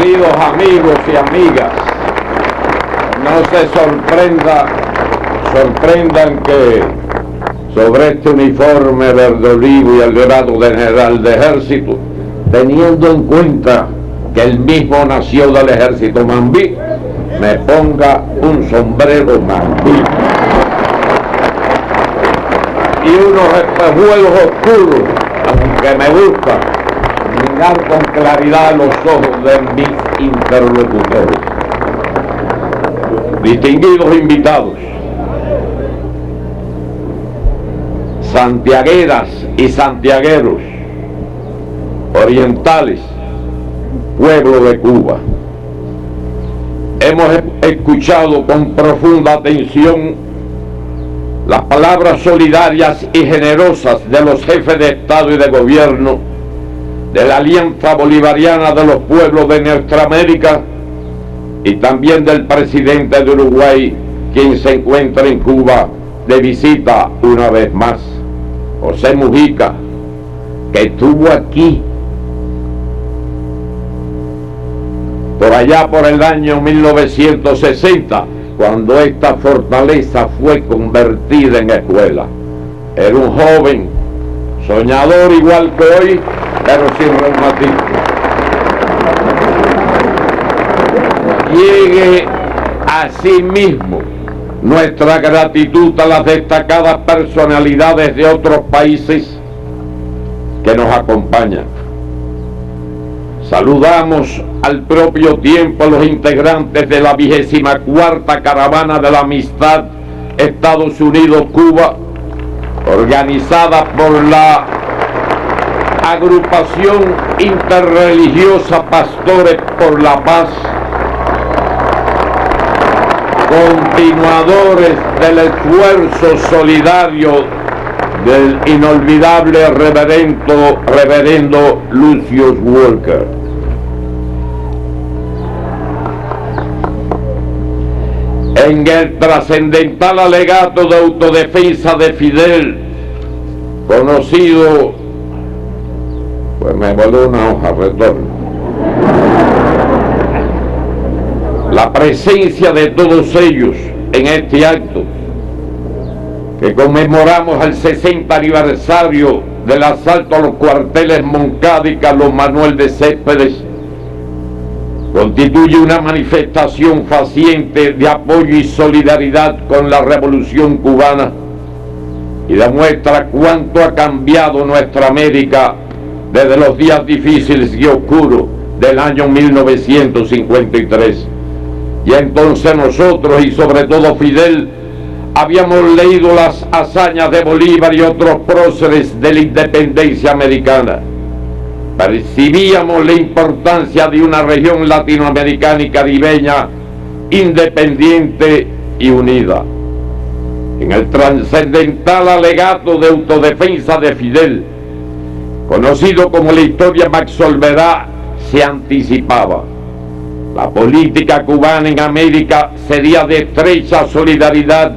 Queridos amigos y amigas, no se sorprendan que sobre este uniforme verde olivo y el grado de general de ejército, teniendo en cuenta que él mismo nació del ejército mambí, me ponga un sombrero mambí y unos espejuelos oscuros, aunque me gusta mirar con claridad a los ojos de mis interlocutores. Distinguidos invitados, santiagueras y santiagueros, orientales, pueblo de Cuba, hemos escuchado con profunda atención las palabras solidarias y generosas de los jefes de Estado y de Gobierno de la Alianza Bolivariana de los Pueblos de Nuestra América y también del presidente de Uruguay, quien se encuentra en Cuba de visita una vez más, José Mujica, que estuvo aquí por allá por el año 1960, cuando esta fortaleza fue convertida en escuela. Era un joven soñador igual que hoy, pero sin reumatismo. Llegue asimismo nuestra gratitud a las destacadas personalidades de otros países que nos acompañan. Saludamos al propio tiempo a los integrantes de la 24ª Caravana de la Amistad Estados Unidos-Cuba, organizada por la Agrupación Interreligiosa Pastores por la Paz, continuadores del esfuerzo solidario del inolvidable reverendo Lucius Walker. En el trascendental alegato de autodefensa de Fidel, conocido, pues me voló una hoja, retorno. La presencia de todos ellos en este acto, que conmemoramos el 60 aniversario del asalto a los cuarteles Moncada y Carlos Manuel de Céspedes, constituye una manifestación faciente de apoyo y solidaridad con la Revolución Cubana y demuestra cuánto ha cambiado nuestra América desde los días difíciles y oscuros del año 1953. Y entonces nosotros, y sobre todo Fidel, habíamos leído las hazañas de Bolívar y otros próceres de la independencia americana. Percibíamos la importancia de una región latinoamericana y caribeña independiente y unida. En el trascendental alegato de autodefensa de Fidel, conocido como la historia Max Olverá, se anticipaba: la política cubana en América sería de estrecha solidaridad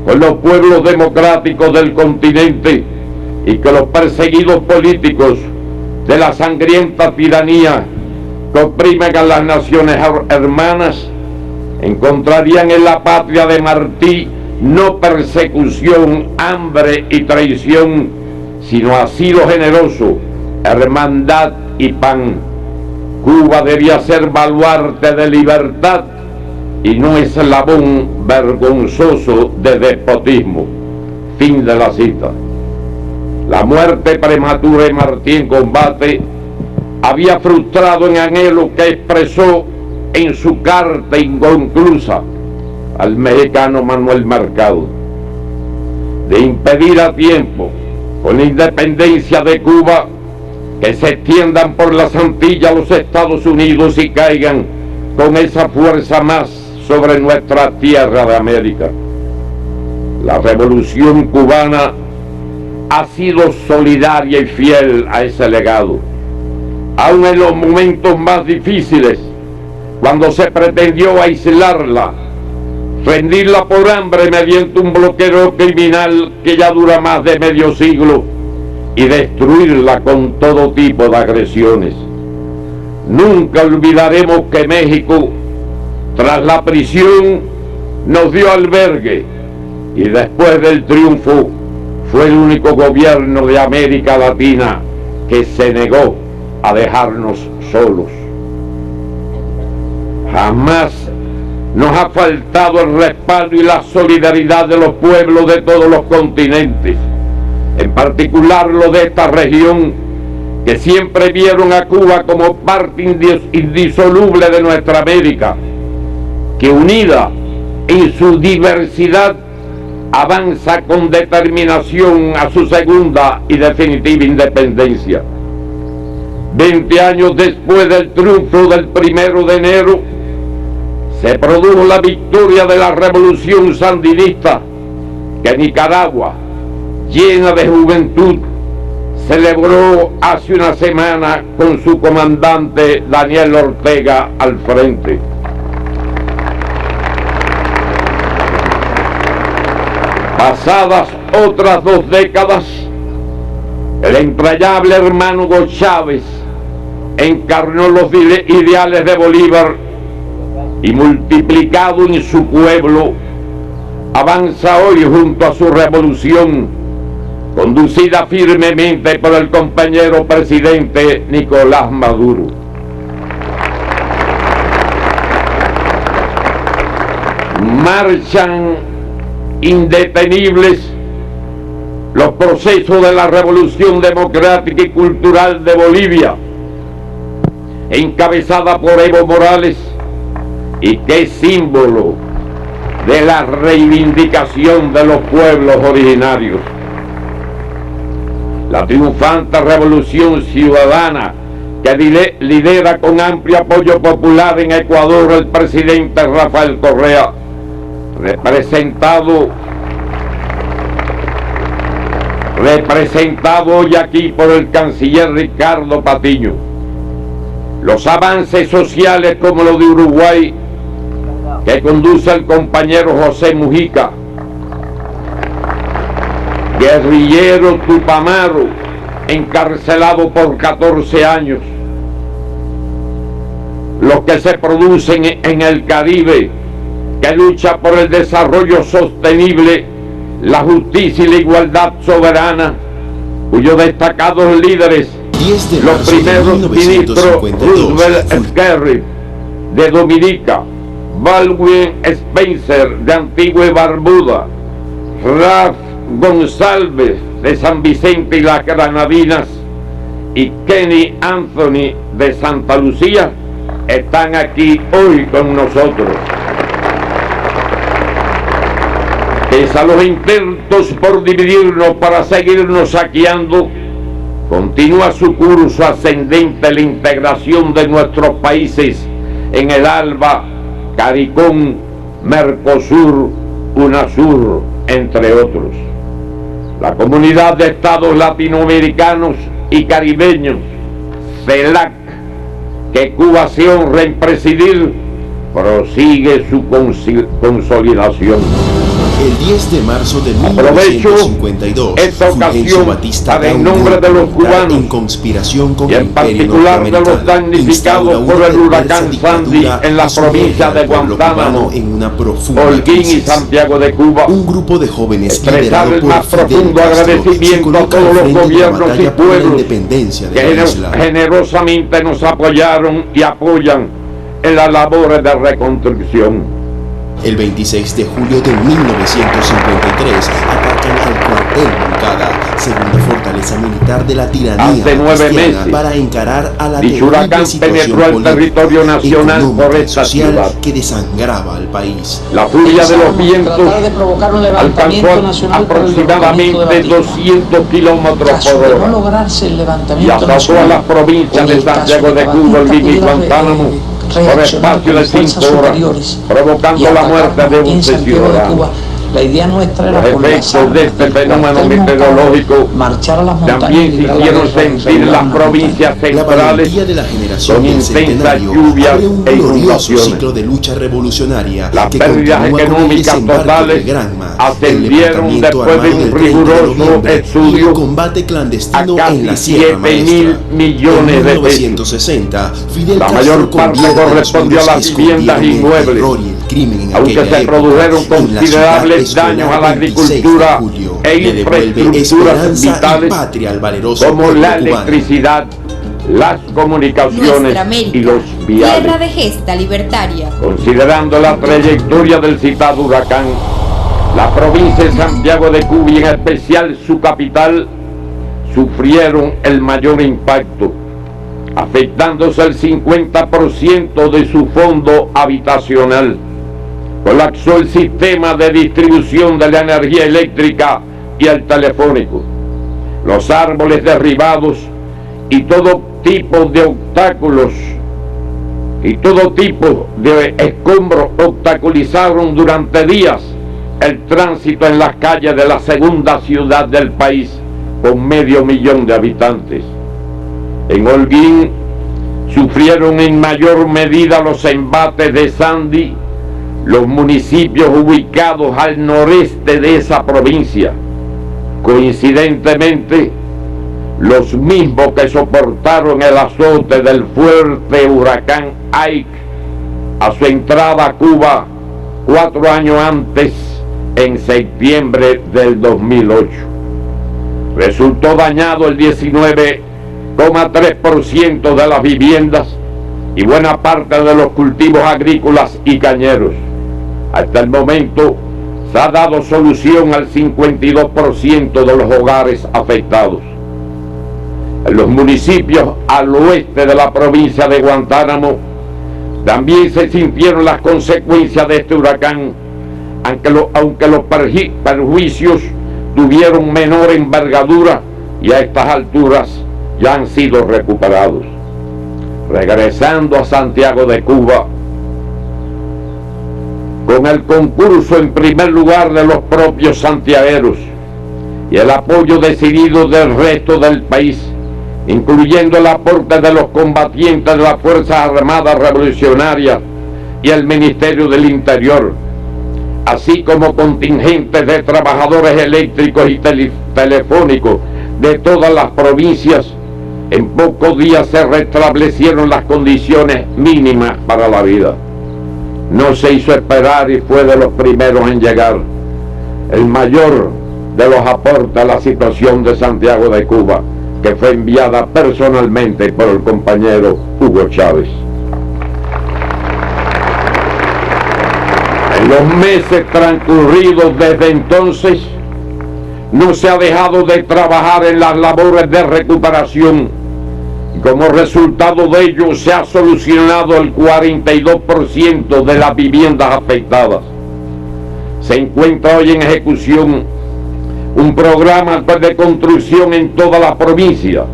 con los pueblos democráticos del continente y que los perseguidos políticos de la sangrienta tiranía que oprimen a las naciones hermanas encontrarían en la patria de Martí no persecución, hambre y traición, sino asilo generoso, hermandad y pan. Cuba debía ser baluarte de libertad y no eslabón vergonzoso de despotismo. Fin de la cita. La muerte prematura de Martí en combate había frustrado el anhelo que expresó en su carta inconclusa al mexicano Manuel Mercado de impedir a tiempo, con la independencia de Cuba, que se extiendan por las Antillas los Estados Unidos y caigan con esa fuerza más sobre nuestra tierra de América. La revolución cubana ha sido solidaria y fiel a ese legado. Aun en los momentos más difíciles, cuando se pretendió aislarla, rendirla por hambre mediante un bloqueo criminal que ya dura más de medio siglo y destruirla con todo tipo de agresiones. Nunca olvidaremos que México, tras la prisión, nos dio albergue y después del triunfo fue el único gobierno de América Latina que se negó a dejarnos solos. Jamás nos ha faltado el respaldo y la solidaridad de los pueblos de todos los continentes, en particular los de esta región, que siempre vieron a Cuba como parte indisoluble de nuestra América, que unida en su diversidad avanza con determinación a su segunda y definitiva independencia. 20 años después del triunfo del 1 de enero, se produjo la victoria de la revolución sandinista, que Nicaragua, llena de juventud, celebró hace una semana con su comandante Daniel Ortega al frente. Pasadas otras 2 décadas, el entrañable hermano Hugo Chávez encarnó los ideales de Bolívar y, multiplicado en su pueblo, avanza hoy junto a su revolución, conducida firmemente por el compañero presidente Nicolás Maduro. Marchan indetenibles los procesos de la revolución democrática y cultural de Bolivia, encabezada por Evo Morales, y que es símbolo de la reivindicación de los pueblos originarios. La triunfante revolución ciudadana que lidera con amplio apoyo popular en Ecuador el presidente Rafael Correa, representado hoy aquí por el canciller Ricardo Patiño. Los avances sociales como los de Uruguay, que conduce el compañero José Mujica, guerrillero tupamaro, encarcelado por 14 años. Los que se producen en el Caribe, que lucha por el desarrollo sostenible, la justicia y la igualdad soberana, cuyos destacados líderes, los primeros ministros Roosevelt Skerritt de Dominica, Baldwin Spencer de Antigua y Barbuda, Ralph González de San Vicente y las Granadinas y Kenny Anthony de Santa Lucía, están aquí hoy con nosotros. Pese a los intentos por dividirnos para seguirnos saqueando, continúa su curso ascendente la integración de nuestros países en el ALBA, CARICOM, Mercosur, UNASUR, entre otros. La Comunidad de Estados Latinoamericanos y Caribeños, CELAC, que Cuba se honra en presidir, prosigue su consolidación. El 10 de marzo de 1952, esta ocasión para en nombre de los cubanos en conspiración con y en particular de los damnificados por el huracán Sandy en la provincia de Guantánamo, Holguín y Santiago de Cuba, un grupo de jóvenes expresar el más profundo agradecimiento a todos los gobiernos y pueblos que generosamente nos apoyaron y apoyan en las labores de reconstrucción. El 26 de julio de 1953 atacan al cuartel Moncada, segunda fortaleza militar de la tiranía hace 9 meses para encarar a la dicho huracán penetró el territorio nacional por esta ciudad que desangraba al país. La furia de los vientos alcanzó aproximadamente 200 kilómetros por hora y azotó a las provincias de Santiago de Cuba, Holguín y Guantánamo por espacio de 5 horas, provocando la muerte de 11 ciudadanos. La idea nuestra era Los efectos de este fenómeno meteorológico también se hicieron sentir en las provincias centrales con intensas lluvias e inundaciones. Ciclo de lucha revolucionaria. Las pérdidas económicas totales ascendieron después de un riguroso estudio combate clandestino a en la casi Sierra 7.000 millones de pesos. 1960, Fidel La Castro mayor parte convierte correspondió a las viviendas inmuebles, aunque se produjeron considerables daños a la agricultura e infraestructuras vitales como la electricidad, las comunicaciones y los viales. Tierra de gesta libertaria. Considerando la trayectoria del citado huracán, la provincia de Santiago de Cuba y en especial su capital sufrieron el mayor impacto, afectándose el 50% de su fondo habitacional. Colapsó el sistema de distribución de la energía eléctrica y el telefónico. Los árboles derribados y todo tipo de obstáculos y todo tipo de escombros obstaculizaron durante días el tránsito en las calles de la segunda ciudad del país con 500.000 de habitantes. En Holguín sufrieron en mayor medida los embates de Sandy, los municipios ubicados al noreste de esa provincia. Coincidentemente, los mismos que soportaron el azote del fuerte huracán Ike a su entrada a Cuba 4 años antes, en septiembre del 2008. Resultó dañado el 19,3% de las viviendas y buena parte de los cultivos agrícolas y cañeros. Hasta el momento se ha dado solución al 52% de los hogares afectados. En los municipios al oeste de la provincia de Guantánamo también se sintieron las consecuencias de este huracán, aunque los perjuicios tuvieron menor envergadura y a estas alturas ya han sido recuperados. Regresando a Santiago de Cuba, con el concurso en primer lugar de los propios santiagueros y el apoyo decidido del resto del país, incluyendo el aporte de los combatientes de las Fuerzas Armadas Revolucionarias y el Ministerio del Interior, así como contingentes de trabajadores eléctricos y telefónicos de todas las provincias, en pocos días se restablecieron las condiciones mínimas para la vida. No se hizo esperar y fue de los primeros en llegar el mayor de los aportes a la situación de Santiago de Cuba, que fue enviada personalmente por el compañero Hugo Chávez. En los meses transcurridos desde entonces, no se ha dejado de trabajar en las labores de recuperación y como resultado de ello se ha solucionado el 42% de las viviendas afectadas. Se encuentra hoy en ejecución un programa de construcción en toda la provincia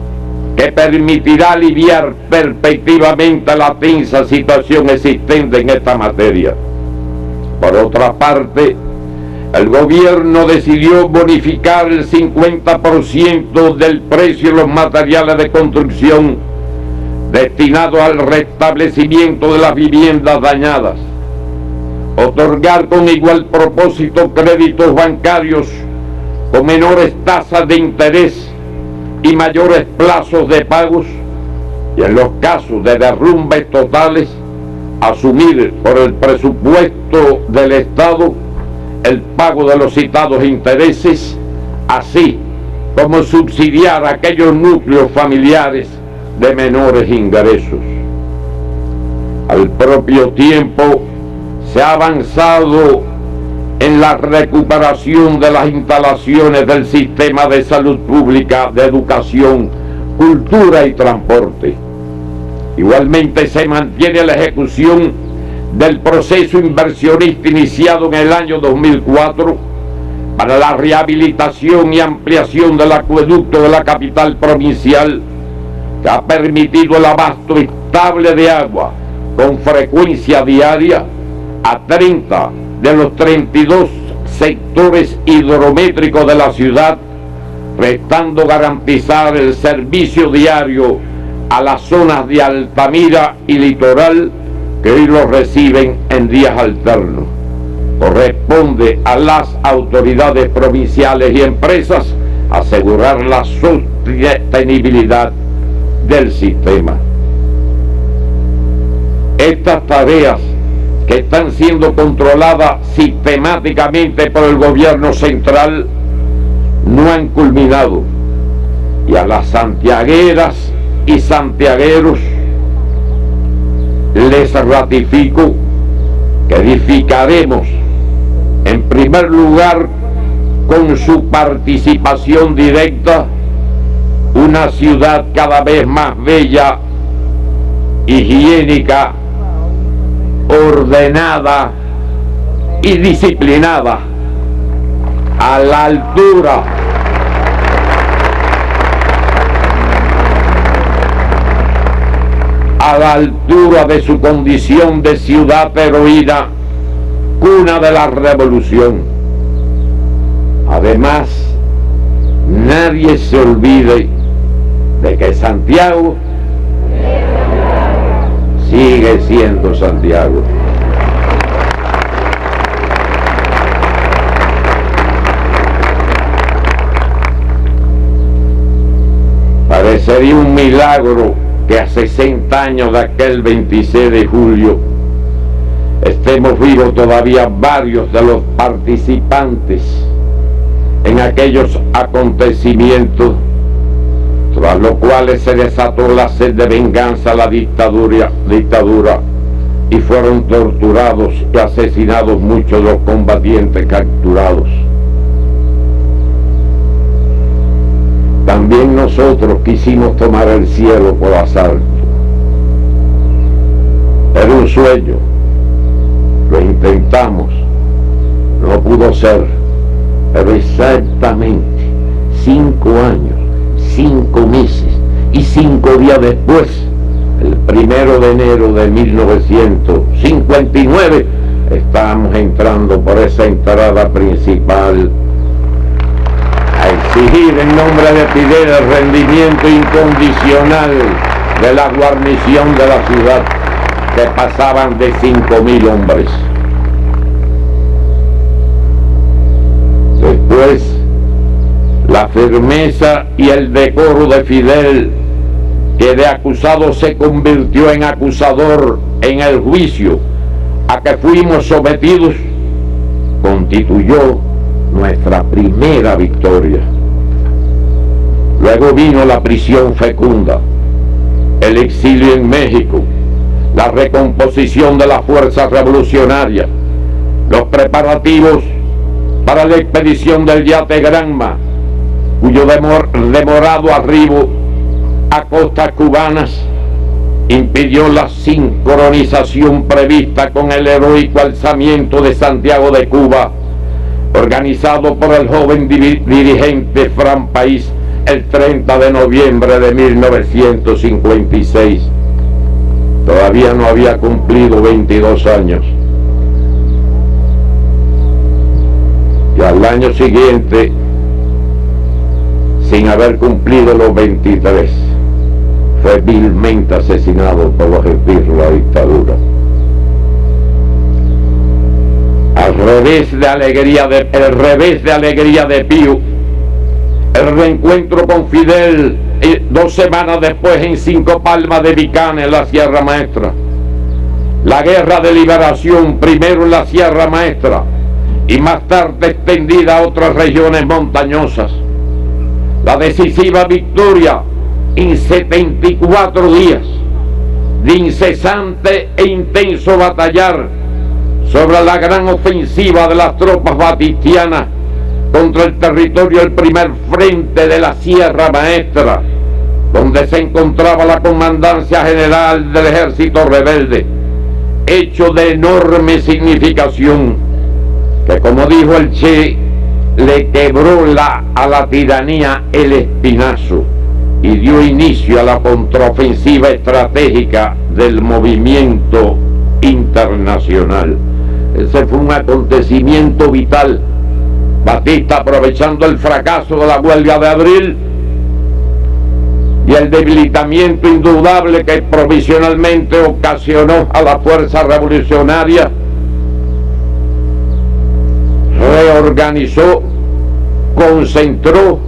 que permitirá aliviar perspectivamente la tensa situación existente en esta materia. Por otra parte, el gobierno decidió bonificar el 50% del precio de los materiales de construcción destinados al restablecimiento de las viviendas dañadas, otorgar con igual propósito créditos bancarios con menores tasas de interés y mayores plazos de pagos, y en los casos de derrumbes totales, asumir por el presupuesto del Estado el pago de los citados intereses, así como subsidiar a aquellos núcleos familiares de menores ingresos. Al propio tiempo, se ha avanzado en la recuperación de las instalaciones del sistema de salud pública, de educación, cultura y transporte. Igualmente se mantiene la ejecución del proceso inversionista iniciado en el año 2004 para la rehabilitación y ampliación del acueducto de la capital provincial, que ha permitido el abasto estable de agua con frecuencia diaria a 30 de los 32 sectores hidrométricos de la ciudad, restando garantizar el servicio diario a las zonas de Altamira y Litoral que hoy lo reciben en días alternos. Corresponde a las autoridades provinciales y empresas asegurar la sostenibilidad del sistema. Estas tareas, que están siendo controladas sistemáticamente por el gobierno central, no han culminado, y a las santiagueras y santiagueros les ratifico que edificaremos, en primer lugar, con su participación directa, una ciudad cada vez más bella, higiénica, ordenada y disciplinada, a la altura de su condición de ciudad heroína, cuna de la revolución. Además, nadie se olvide de que Santiago sigue siendo Santiago. Parecería un milagro que a 60 años de aquel 26 de julio estemos vivos todavía varios de los participantes en aquellos acontecimientos, tras los cuales se desató la sed de venganza a la dictadura y fueron torturados y asesinados muchos de los combatientes capturados. También nosotros quisimos tomar el cielo por asalto. Era un sueño, lo intentamos, no pudo ser, pero exactamente 5 años, 5 meses y 5 días después, el 1 de enero de 1959, estamos entrando por esa entrada principal a exigir en nombre de Fidel el rendimiento incondicional de la guarnición de la ciudad, que pasaban de 5.000 hombres. Después, la firmeza y el decoro de Fidel, que de acusado se convirtió en acusador en el juicio a que fuimos sometidos, constituyó nuestra primera victoria. Luego vino la prisión fecunda, el exilio en México, la recomposición de la fuerza revolucionaria, los preparativos para la expedición del yate Granma, cuyo demorado arribo a costas cubanas impidió la sincronización prevista con el heroico alzamiento de Santiago de Cuba, organizado por el joven dirigente Fran País el 30 de noviembre de 1956. Todavía no había cumplido 22 años. Y al año siguiente, sin haber cumplido los 23, fue vilmente asesinado por los esbirros de la dictadura. El revés de alegría de Pío, el reencuentro con Fidel 2 semanas después en Cinco Palmas de Vicana, en la Sierra Maestra. La guerra de liberación, primero en la Sierra Maestra y más tarde extendida a otras regiones montañosas. La decisiva victoria en 74 días de incesante e intenso batallar sobre la gran ofensiva de las tropas batistianas contra el territorio del primer frente de la Sierra Maestra, donde se encontraba la comandancia general del ejército rebelde, hecho de enorme significación, que, como dijo el Che, le quebró a la tiranía el espinazo y dio inicio a la contraofensiva estratégica del movimiento internacional. Ese fue un acontecimiento vital Batista, aprovechando el fracaso de la huelga de abril y el debilitamiento indudable que provisionalmente ocasionó a la fuerza revolucionaria, reorganizó, concentró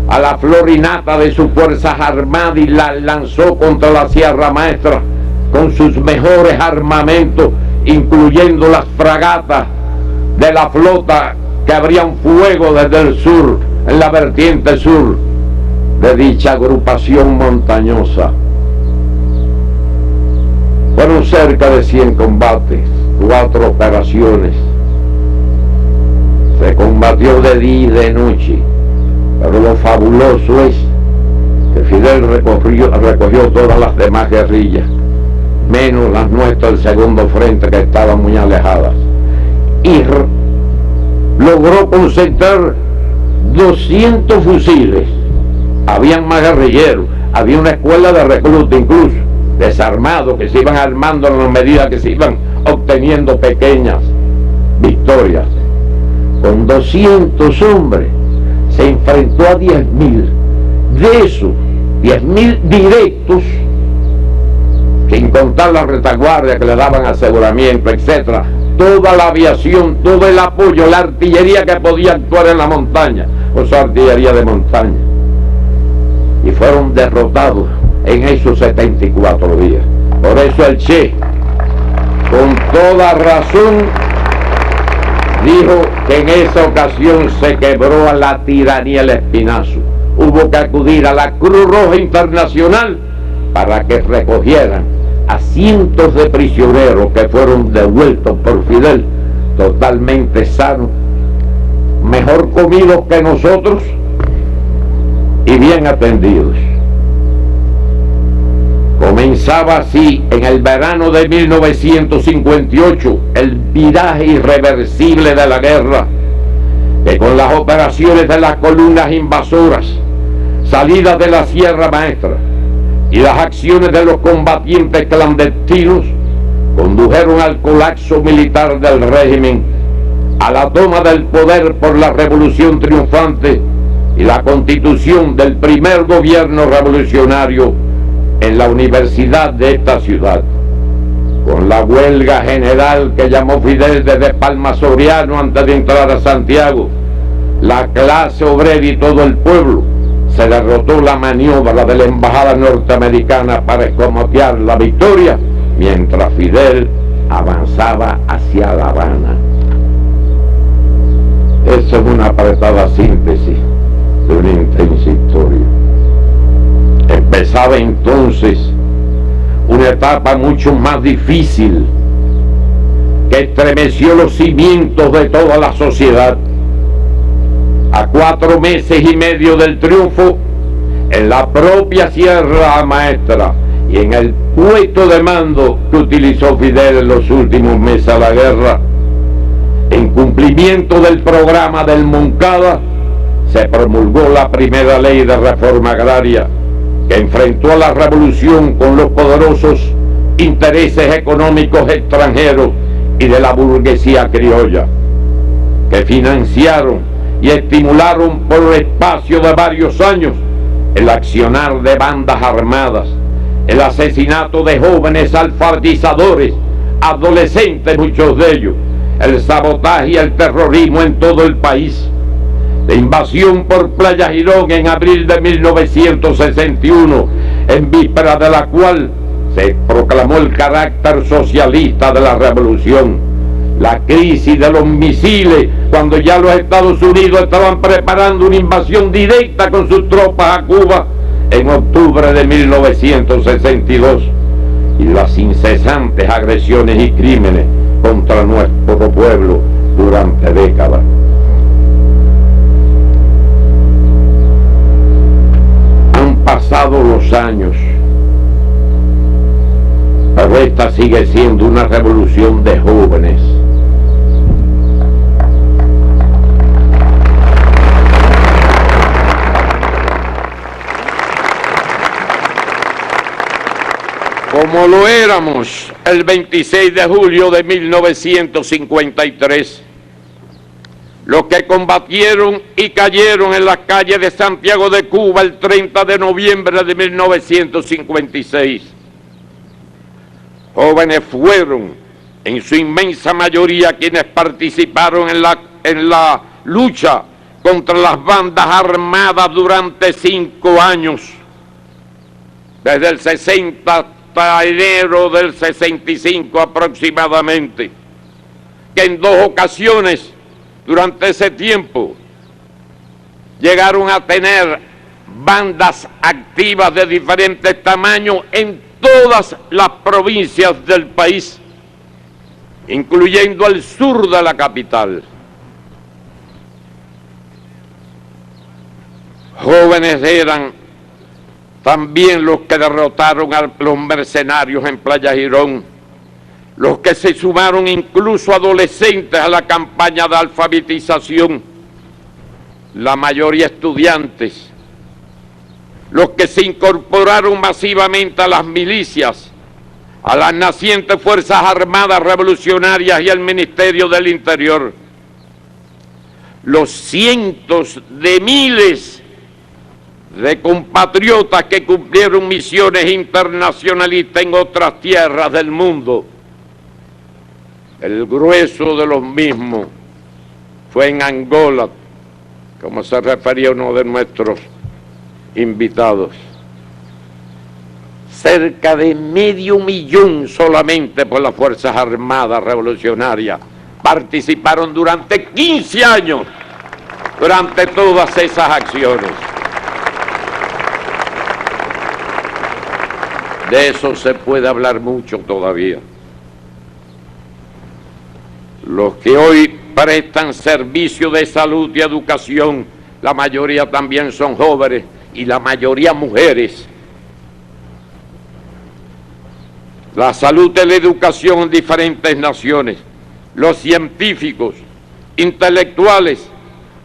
a la florinata de sus fuerzas armadas y la lanzó contra la Sierra Maestra con sus mejores armamentos, incluyendo las fragatas de la flota que abrían fuego desde el sur, en la vertiente sur de dicha agrupación montañosa. Fueron cerca de 100 combates, 4 operaciones. Se combatió de día y de noche, pero lo fabuloso es que Fidel recogió todas las demás guerrillas, menos las nuestras del segundo frente, que estaban muy alejadas, y logró concentrar 200 fusiles. Habían más guerrilleros, había una escuela de reclutas incluso, desarmados, que se iban armando en la medida que se iban obteniendo pequeñas victorias. Con 200 hombres se enfrentó a 10.000. De esos 10.000 directos, sin contar la retaguardia que le daban aseguramiento, etcétera, toda la aviación, todo el apoyo, la artillería que podía actuar en la montaña, o sea, artillería de montaña, y fueron derrotados en esos 74 días. Por eso el Che, con toda razón, dijo que en esa ocasión se quebró a la tiranía el espinazo. Hubo que acudir a la Cruz Roja Internacional para que recogieran a cientos de prisioneros que fueron devueltos por Fidel totalmente sanos, mejor comidos que nosotros y bien atendidos. Comenzaba así en el verano de 1958 el viraje irreversible de la guerra, que con las operaciones de las columnas invasoras, salidas de la Sierra Maestra y las acciones de los combatientes clandestinos condujeron al colapso militar del régimen, a la toma del poder por la revolución triunfante y la constitución del primer gobierno revolucionario en la universidad de esta ciudad. Con la huelga general que llamó Fidel desde Palma Soriano antes de entrar a Santiago, la clase obrera y todo el pueblo, se derrotó la maniobra de la embajada norteamericana para escamotear la victoria, mientras Fidel avanzaba hacia La Habana. Esa es una apretada síntesis de una intensa historia. Empezaba entonces una etapa mucho más difícil que estremeció los cimientos de toda la sociedad. A 4 meses y medio del triunfo, en la propia Sierra Maestra y en el puesto de mando que utilizó Fidel en los últimos meses de la guerra, en cumplimiento del programa del Moncada, se promulgó la primera ley de reforma agraria, que enfrentó a la revolución con los poderosos intereses económicos extranjeros y de la burguesía criolla, que financiaron y estimularon por el espacio de varios años el accionar de bandas armadas, el asesinato de jóvenes alfabetizadores, adolescentes muchos de ellos, el sabotaje y el terrorismo en todo el país. La invasión por Playa Girón en abril de 1961, en víspera de la cual se proclamó el carácter socialista de la revolución. La crisis de los misiles, cuando ya los Estados Unidos estaban preparando una invasión directa con sus tropas a Cuba en octubre de 1962. Y las incesantes agresiones y crímenes contra nuestro pueblo durante décadas. Pasado los años, pero esta sigue siendo una revolución de jóvenes. Como lo éramos el 26 de julio de 1953, los que combatieron y cayeron en las calles de Santiago de Cuba el 30 de noviembre de 1956. Jóvenes fueron, en su inmensa mayoría, quienes participaron en la lucha contra las bandas armadas durante 5 años, desde el 60 hasta enero del 65 aproximadamente, que en 2 ocasiones durante ese tiempo llegaron a tener bandas activas de diferentes tamaños en todas las provincias del país, incluyendo el sur de la capital. Jóvenes eran también los que derrotaron a los mercenarios en Playa Girón, los que se sumaron incluso adolescentes a la campaña de alfabetización, la mayoría estudiantes, los que se incorporaron masivamente a las milicias, a las nacientes Fuerzas Armadas Revolucionarias y al Ministerio del Interior, los cientos de miles de compatriotas que cumplieron misiones internacionalistas en otras tierras del mundo. El grueso de los mismos fue en Angola, como se refería uno de nuestros invitados. Cerca de 500,000 solamente por las Fuerzas Armadas Revolucionarias participaron durante 15 años, durante todas esas acciones. De eso se puede hablar mucho todavía. Los que hoy prestan servicio de salud y educación, la mayoría también son jóvenes y la mayoría mujeres. La salud y la educación en diferentes naciones, los científicos, intelectuales,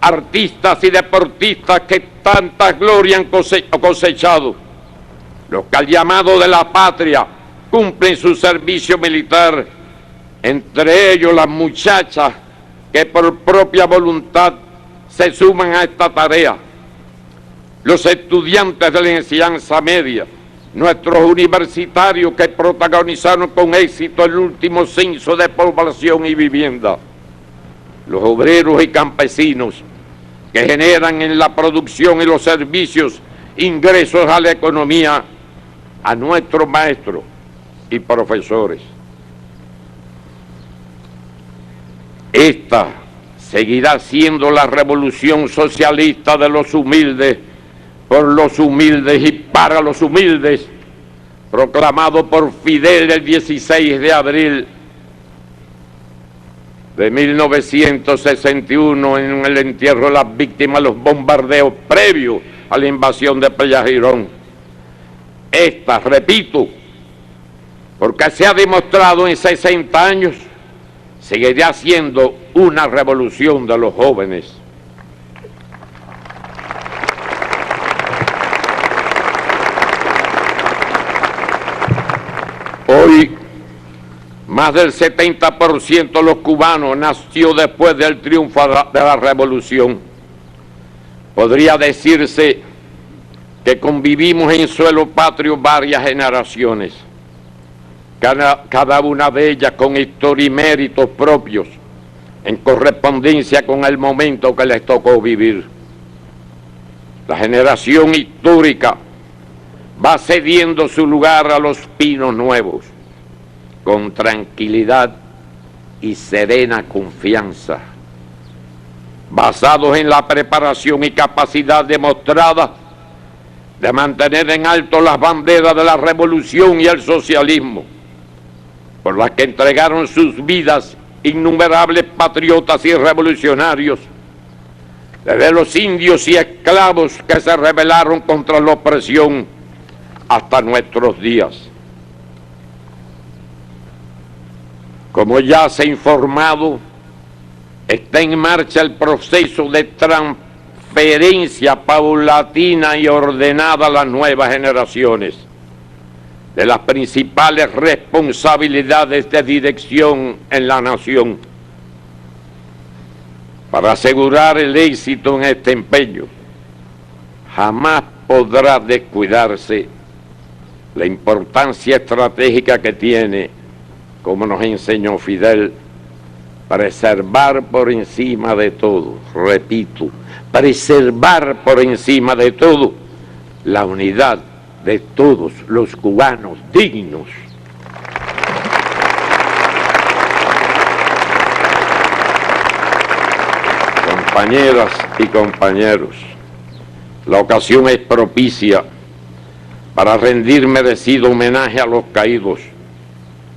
artistas y deportistas que tanta gloria han cosechado, los que al llamado de la patria cumplen su servicio militar, entre ellos las muchachas que por propia voluntad se suman a esta tarea, los estudiantes de la enseñanza media, nuestros universitarios que protagonizaron con éxito el último censo de población y vivienda, los obreros y campesinos que generan en la producción y los servicios ingresos a la economía, a nuestros maestros y profesores. Esta seguirá siendo la revolución socialista de los humildes, por los humildes y para los humildes, proclamado por Fidel el 16 de abril de 1961 en el entierro de las víctimas de los bombardeos previos a la invasión de Playa Girón. Esta, repito, porque se ha demostrado en 60 años, seguirá siendo una revolución de los jóvenes. Hoy, más del 70% de los cubanos nació después del triunfo de la revolución. Podría decirse que convivimos en suelo patrio varias generaciones, cada una de ellas con historia y méritos propios, en correspondencia con el momento que les tocó vivir. La generación histórica va cediendo su lugar a los pinos nuevos, con tranquilidad y serena confianza, basados en la preparación y capacidad demostrada de mantener en alto las banderas de la revolución y el socialismo, por las que entregaron sus vidas innumerables patriotas y revolucionarios, desde los indios y esclavos que se rebelaron contra la opresión hasta nuestros días. Como ya se ha informado, está en marcha el proceso de transferencia paulatina y ordenada a las nuevas generaciones de las principales responsabilidades de dirección en la nación. para asegurar el éxito en este empeño, jamás podrá descuidarse la importancia estratégica que tiene, como nos enseñó Fidel, preservar por encima de todo, repito, preservar por encima de todo la unidad de todos los cubanos dignos. Compañeras y compañeros, la ocasión es propicia para rendir merecido homenaje a los caídos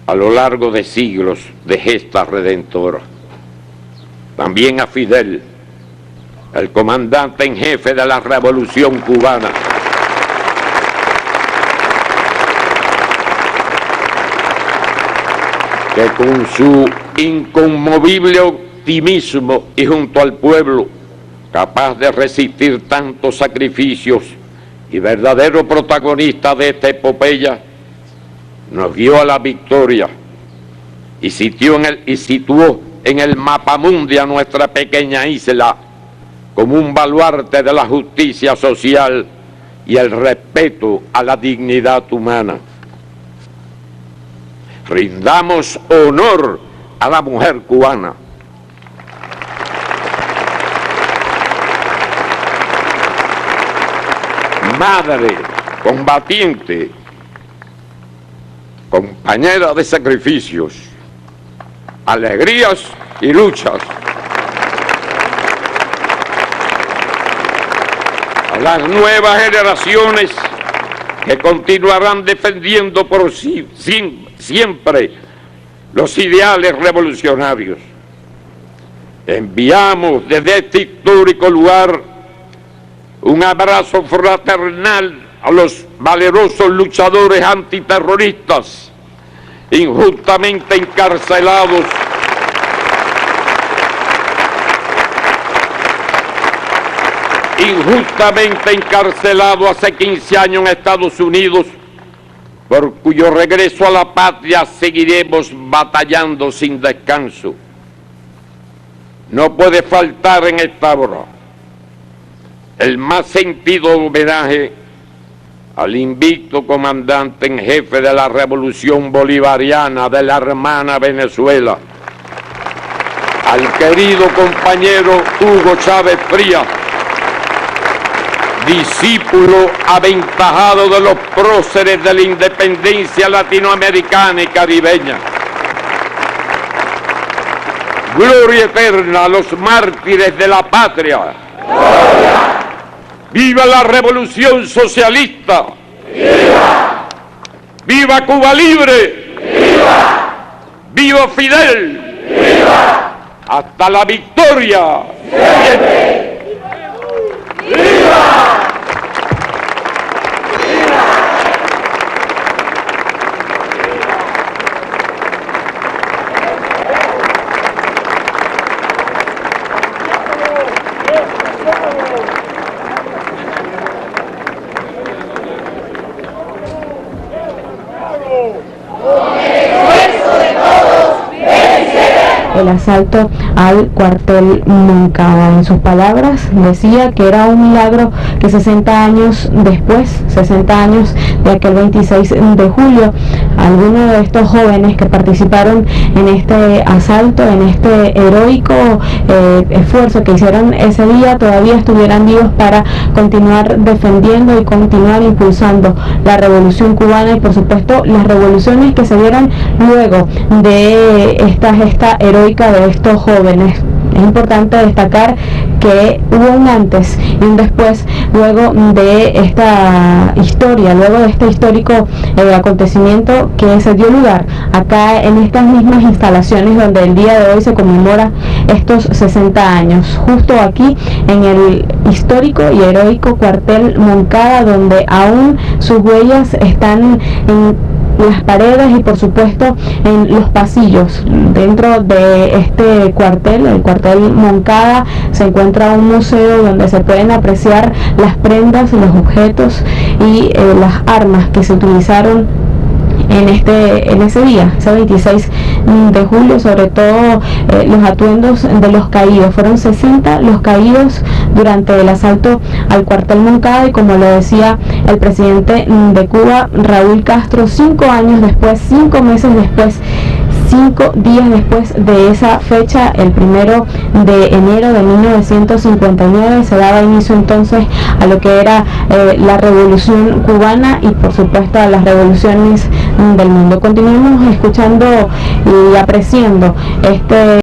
a lo largo de siglos de gesta redentora. También a Fidel, el comandante en jefe de la Revolución Cubana, que con su inconmovible optimismo y junto al pueblo, capaz de resistir tantos sacrificios y verdadero protagonista de esta epopeya, nos guió a la victoria y situó en el mapamundi a nuestra pequeña isla como un baluarte de la justicia social y el respeto a la dignidad humana. Rindamos honor a la mujer cubana. Madre, combatiente, compañera de sacrificios, alegrías y luchas. A las nuevas generaciones que continuarán defendiendo por siempre los ideales revolucionarios, enviamos desde este histórico lugar un abrazo fraternal a los valerosos luchadores antiterroristas injustamente encarcelados hace 15 años en Estados Unidos, por cuyo regreso a la patria seguiremos batallando sin descanso. No puede faltar en esta hora el más sentido homenaje al invicto comandante en jefe de la Revolución Bolivariana de la hermana Venezuela, al querido compañero Hugo Chávez Frías, discípulo aventajado de los próceres de la independencia latinoamericana y caribeña. Gloria eterna a los mártires de la patria. ¡Gloria! ¡Viva la revolución socialista! ¡Viva! ¡Viva Cuba libre! ¡Viva! ¡Viva Fidel! ¡Viva! ¡Hasta la victoria! ¡Siempre! ¡Viva! El asalto al cuartel Moncada. En sus palabras decía que era un milagro que 60 años después, 60 años de aquel 26 de julio, algunos de estos jóvenes que participaron en este asalto, en este heroico esfuerzo que hicieron ese día, todavía estuvieran vivos para continuar defendiendo y continuar impulsando la revolución cubana y por supuesto las revoluciones que se dieron luego de esta gesta heroica de estos jóvenes. Es importante destacar que hubo un antes y un después luego de esta historia, luego de este histórico acontecimiento que se dio lugar acá en estas mismas instalaciones donde el día de hoy se conmemora estos 60 años, justo aquí en el histórico y heroico cuartel Moncada, donde aún sus huellas están en las paredes y por supuesto en los pasillos. Dentro de este cuartel, el cuartel Moncada, se encuentra un museo donde se pueden apreciar las prendas, los objetos y las armas que se utilizaron en ese día, ese 26 de julio, sobre todo los atuendos de los caídos. Fueron 60 los caídos durante el asalto al cuartel Moncada, y como lo decía el presidente de Cuba, Raúl Castro, 5 años después, 5 meses después, 5 días después de esa fecha, el 1 de enero de 1959, se daba inicio entonces a lo que era la revolución cubana y por supuesto a las revoluciones del mundo. Continuemos escuchando y apreciando este